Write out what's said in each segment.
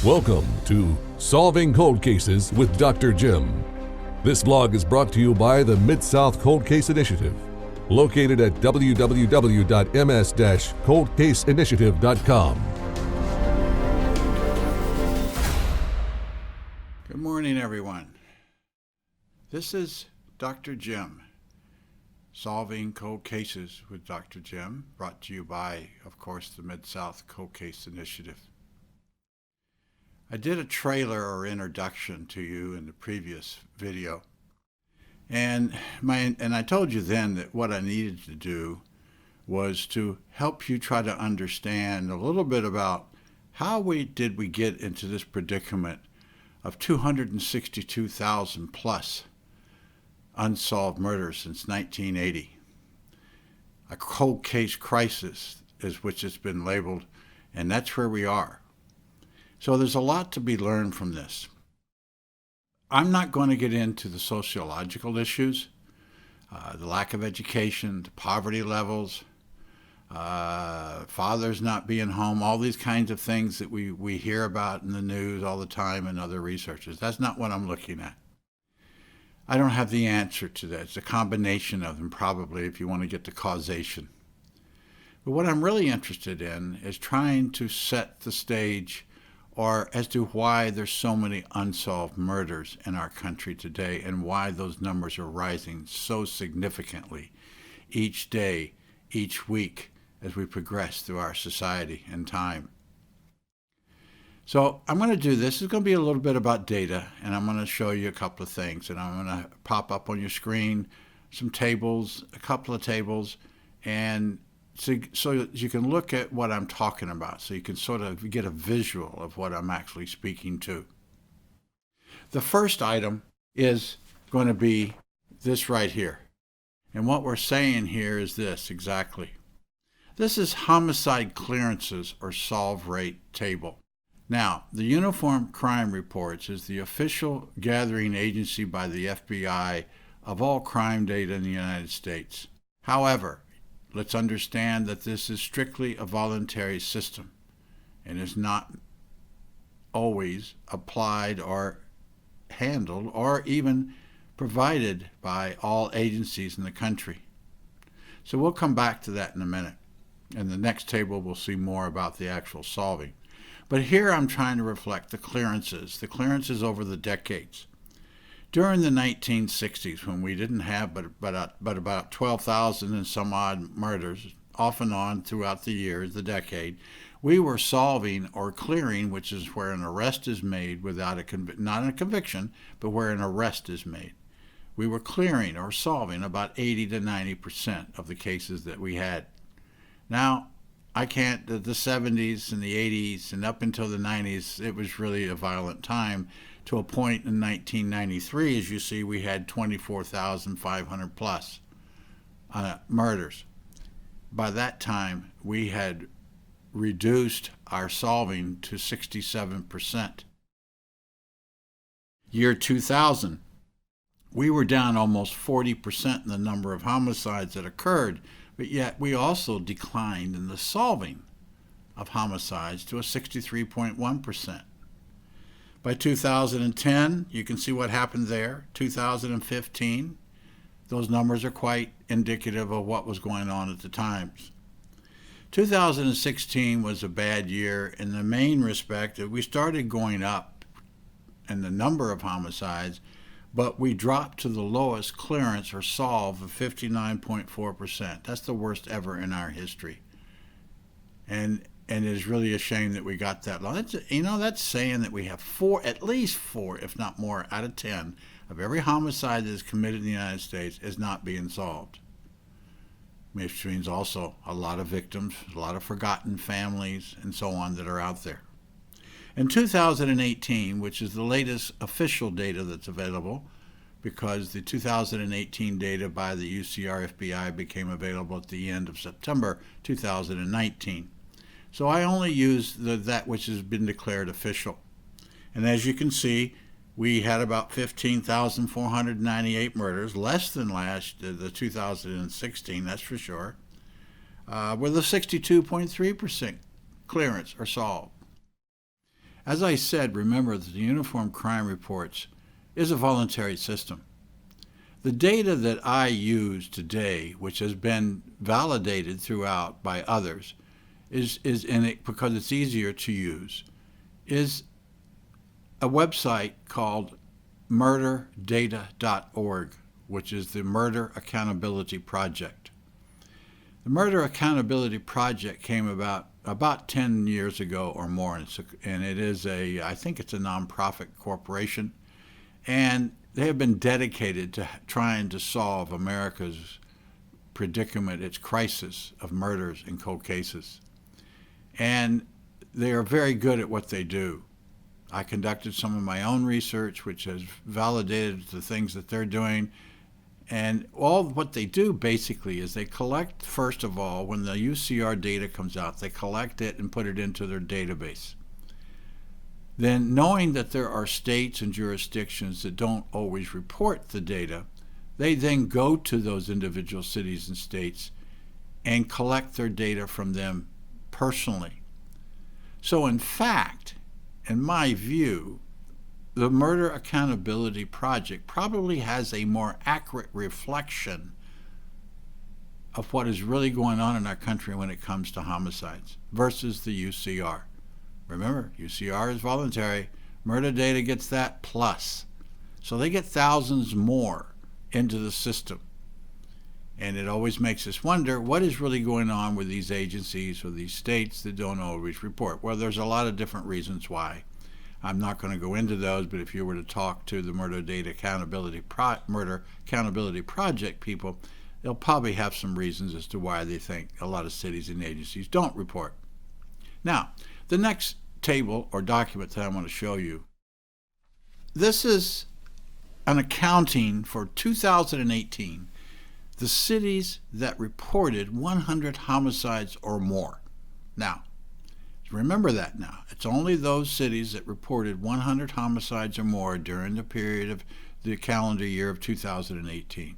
Welcome to Solving Cold Cases with Dr. Jim. This blog is brought to you by the Mid-South Cold Case Initiative, located at www.ms-coldcaseinitiative.com. Good morning, everyone. This is Dr. Jim, Solving Cold Cases with Dr. Jim, brought to you by, of course, the Mid-South Cold Case Initiative. I did a trailer or introduction to you in the previous video, and I told you then that what I needed to do was to help you try to understand a little bit about how did we get into this predicament of 262,000 plus unsolved murders since 1980. A cold case crisis is which it's been labeled, and that's where we are. So there's a lot to be learned from this. I'm not going to get into the sociological issues, the lack of education, the poverty levels, fathers not being home, all these kinds of things that we hear about in the news all the time and other researchers. That's not what I'm looking at. I don't have the answer to that. It's a combination of them probably if you want to get to causation. But what I'm really interested in is trying to set the stage or as to why there's so many unsolved murders in our country today and why those numbers are rising so significantly each day, each week as we progress through our society and time. So I'm going to do this. It's going to be a little bit about data, and I'm going to show you a couple of things, and I'm going to pop up on your screen some tables, a couple of tables, and so you can look at what I'm talking about, so you can sort of get a visual of what I'm actually speaking to. The first item is going to be this right here. And what we're saying here is this exactly. This is homicide clearances or solve rate table. Now, the Uniform Crime Reports is the official gathering agency by the FBI of all crime data in the United States. However, let's understand that this is strictly a voluntary system and is not always applied or handled or even provided by all agencies in the country. So we'll come back to that in a minute. In the next table, we'll see more about the actual solving. But here I'm trying to reflect the clearances over the decades. During the 1960s, when we didn't have but about 12,000 and some odd murders, off and on throughout the years, the decade, we were solving or clearing, which is where an arrest is made without not a conviction, but where an arrest is made. We were clearing or solving about 80 to 90% of the cases that we had. Now, the 70s and the 80s and up until the 90s, it was really a violent time, to a point in 1993, as you see, we had 24,500 plus murders. By that time, we had reduced our solving to 67%. Year 2000, we were down almost 40% in the number of homicides that occurred, but yet we also declined in the solving of homicides to a 63.1%. By 2010, you can see what happened there. 2015, those numbers are quite indicative of what was going on at the times. 2016 was a bad year in the main respect that we started going up in the number of homicides, but we dropped to the lowest clearance or solve of 59.4%. That's the worst ever in our history. And it is really a shame that we got that low. That's saying that we have at least four, if not more, out of 10 of every homicide that is committed in the United States is not being solved. Which means also a lot of victims, a lot of forgotten families, and so on that are out there. In 2018, which is the latest official data that's available, because the 2018 data by the UCR FBI became available at the end of September 2019. So I only use that which has been declared official. And as you can see, we had about 15,498 murders, less than the 2016, that's for sure, with a 62.3% clearance or solved. As I said, remember that the Uniform Crime Reports is a voluntary system. The data that I use today, which has been validated throughout by others, is in it because it's easier to use, is a website called murderdata.org, which is the Murder Accountability Project. The Murder Accountability Project came about 10 years ago or more, and it is I think it's a nonprofit corporation, and they have been dedicated to trying to solve America's predicament, its crisis of murders and cold cases. And they are very good at what they do. I conducted some of my own research, which has validated the things that they're doing. And all what they do basically is they collect, first of all, when the UCR data comes out, they collect it and put it into their database. Then, knowing that there are states and jurisdictions that don't always report the data, they then go to those individual cities and states and collect their data from them personally. So in fact, in my view, the Murder Accountability Project probably has a more accurate reflection of what is really going on in our country when it comes to homicides versus the UCR. Remember, UCR is voluntary. Murder data gets that plus. So they get thousands more into the system. And it always makes us wonder, what is really going on with these agencies or these states that don't always report? Well, there's a lot of different reasons why. I'm not going to go into those, but if you were to talk to the Murder Accountability Project people, they'll probably have some reasons as to why they think a lot of cities and agencies don't report. Now, the next table or document that I want to show you, this is an accounting for 2018, the cities that reported 100 homicides or more. Now, remember that now. It's only those cities that reported 100 homicides or more during the period of the calendar year of 2018.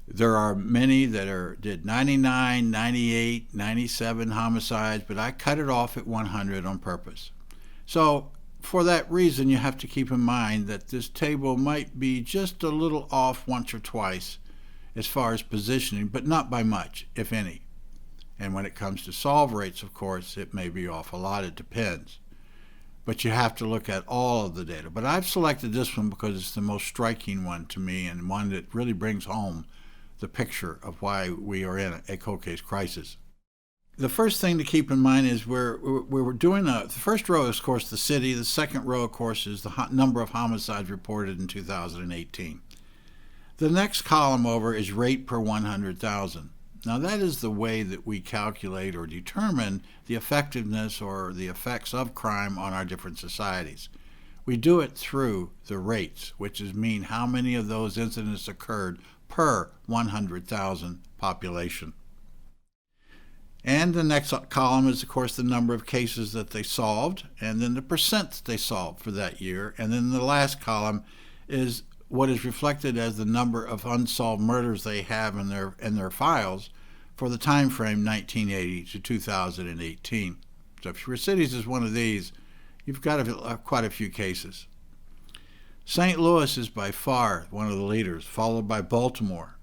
There are many that did 99, 98, 97 homicides, but I cut it off at 100 on purpose. So for that reason, you have to keep in mind that this table might be just a little off once or twice as far as positioning, but not by much, if any. And when it comes to solve rates, of course, it may be off a lot. It depends. But you have to look at all of the data. But I've selected this one because it's the most striking one to me and one that really brings home the picture of why we are in a cold case crisis. The first thing to keep in mind is we're doing the first row is, of course, the city. The second row, of course, is the number of homicides reported in 2018. The next column over is rate per 100,000. Now, that is the way that we calculate or determine the effectiveness or the effects of crime on our different societies. We do it through the rates, which mean how many of those incidents occurred per 100,000 population. And the next column is, of course, the number of cases that they solved, and then the percent that they solved for that year. And then the last column is what is reflected as the number of unsolved murders they have in their files for the time frame 1980 to 2018. So if your cities is one of these, you've got quite a few cases. St. Louis is by far one of the leaders, followed by Baltimore,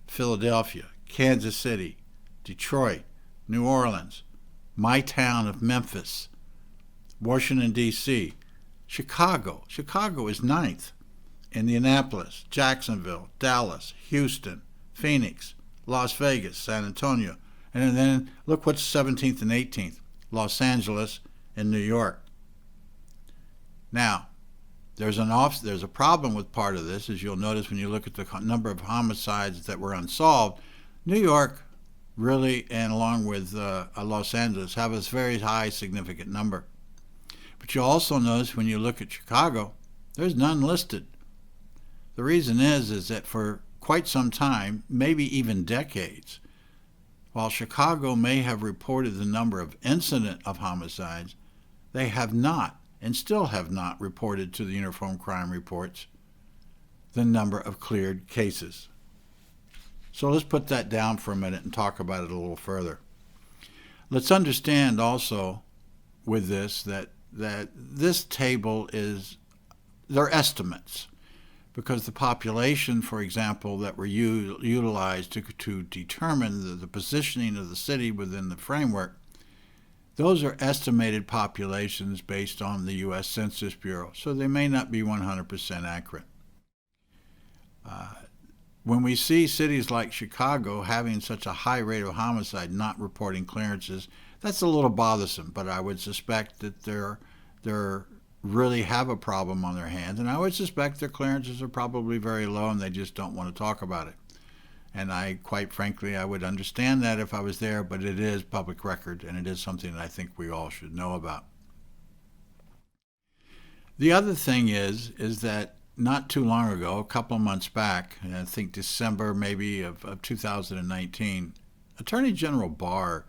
Philadelphia, Kansas City, Detroit, New Orleans, my town of Memphis, Washington, D.C., Chicago. Chicago is 9th. Indianapolis, Jacksonville, Dallas, Houston, Phoenix, Las Vegas, San Antonio, and then look what's 17th and 18th, Los Angeles and New York. Now, there's a problem with part of this, as you'll notice when you look at the number of homicides that were unsolved. New York really, and along with Los Angeles, have a very high significant number. But you'll also notice when you look at Chicago, there's none listed. The reason is that for quite some time, maybe even decades, while Chicago may have reported the number of incident of homicides, they have not, and still have not, reported to the Uniform Crime Reports the number of cleared cases. So let's put that down for a minute and talk about it a little further. Let's understand also with this that this table they're estimates, because the population, for example, that were utilized to determine the positioning of the city within the framework, those are estimated populations based on the U.S. Census Bureau, so they may not be 100% accurate. When we see cities like Chicago having such a high rate of homicide not reporting clearances, that's a little bothersome, but I would suspect that they're really have a problem on their hands, and I would suspect their clearances are probably very low and they just don't want to talk about it. And quite frankly, I would understand that if I was there, but it is public record, and it is something that I think we all should know about. The other thing is that not too long ago, a couple of months back, I think December maybe of 2019, Attorney General Barr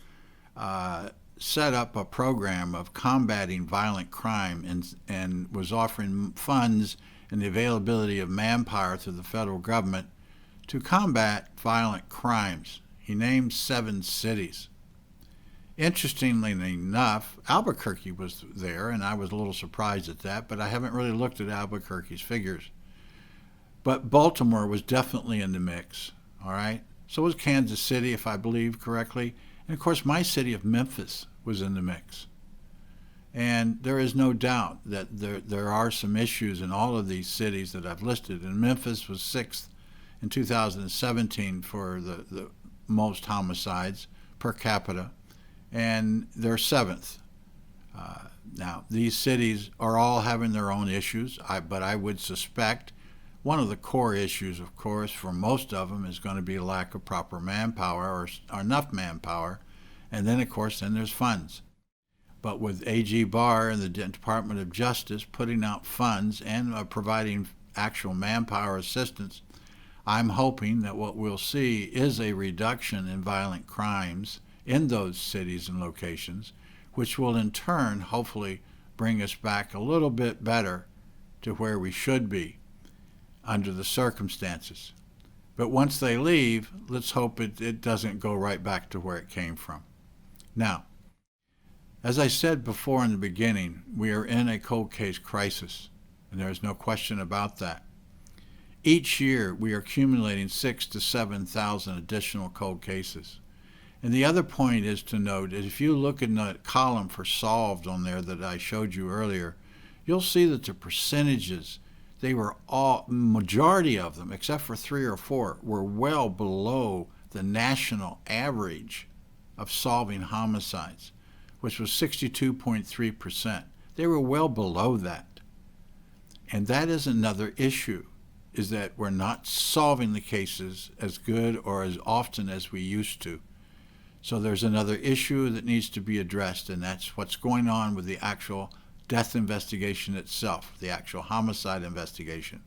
set up a program of combating violent crime and was offering funds and the availability of manpower to the federal government to combat violent crimes. He named 7 cities. Interestingly enough, Albuquerque was there, and I was a little surprised at that, but I haven't really looked at Albuquerque's figures. But Baltimore was definitely in the mix, all right? So was Kansas City, if I believe correctly. And of course, my city of Memphis was in the mix. And there is no doubt that there are some issues in all of these cities that I've listed. And Memphis was 6th in 2017 for the most homicides per capita, and they're 7th. Now, these cities are all having their own issues, but I would suspect one of the core issues, of course, for most of them is going to be a lack of proper manpower or enough manpower, and then, of course, then there's funds. But with AG Barr and the Department of Justice putting out funds and providing actual manpower assistance, I'm hoping that what we'll see is a reduction in violent crimes in those cities and locations, which will in turn hopefully bring us back a little bit better to where we should be under the circumstances. But once they leave, let's hope it doesn't go right back to where it came from. Now, as I said before in the beginning, we are in a cold case crisis, and there is no question about that. Each year, we are accumulating 6,000 to 7,000 additional cold cases. And the other point is to note is if you look in the column for solved on there that I showed you earlier, you'll see that the percentages, they were all, majority of them, except for 3 or 4, were well below the national average of solving homicides, which was 62.3%. They were well below that. And that is another issue, is that we're not solving the cases as good or as often as we used to. So there's another issue that needs to be addressed, and that's what's going on with the actual death investigation itself, the actual homicide investigation.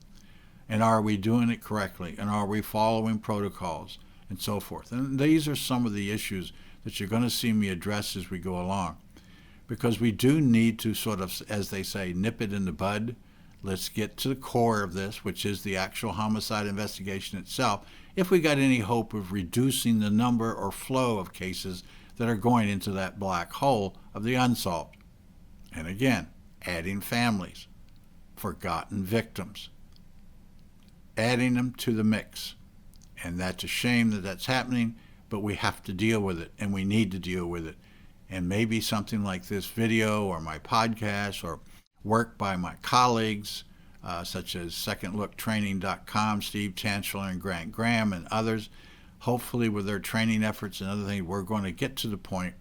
And are we doing it correctly? And are we following protocols and so forth? And these are some of the issues that you're going to see me address as we go along, because we do need to sort of, as they say, nip it in the bud. Let's get to the core of this, which is the actual homicide investigation itself, if we got any hope of reducing the number or flow of cases that are going into that black hole of the unsolved. And again, adding families, forgotten victims, adding them to the mix. And that's a shame that that's happening, but we have to deal with it, and we need to deal with it. And maybe something like this video or my podcast or work by my colleagues, such as secondlooktraining.com, Steve Chancellor and Grant Graham and others, hopefully with their training efforts and other things, we're going to get to the point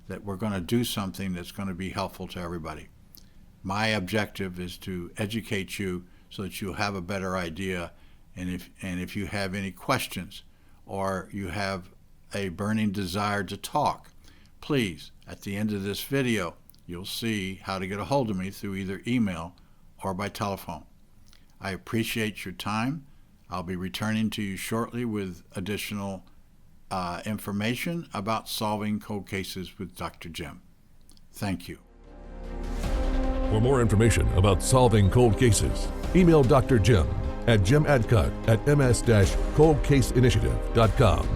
that we're going to do something that's going to be helpful to everybody. My objective is to educate you so that you'll have a better idea, and if you have any questions or you have a burning desire to talk, please, at the end of this video, you'll see how to get a hold of me through either email or by telephone. I appreciate your time. I'll be returning to you shortly with additional information about solving cold cases with Dr. Jim. Thank you. For more information about solving cold cases, email Dr. Jim at jimadcutt@ms-coldcaseinitiative.com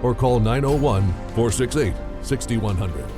or call 901-468-6100.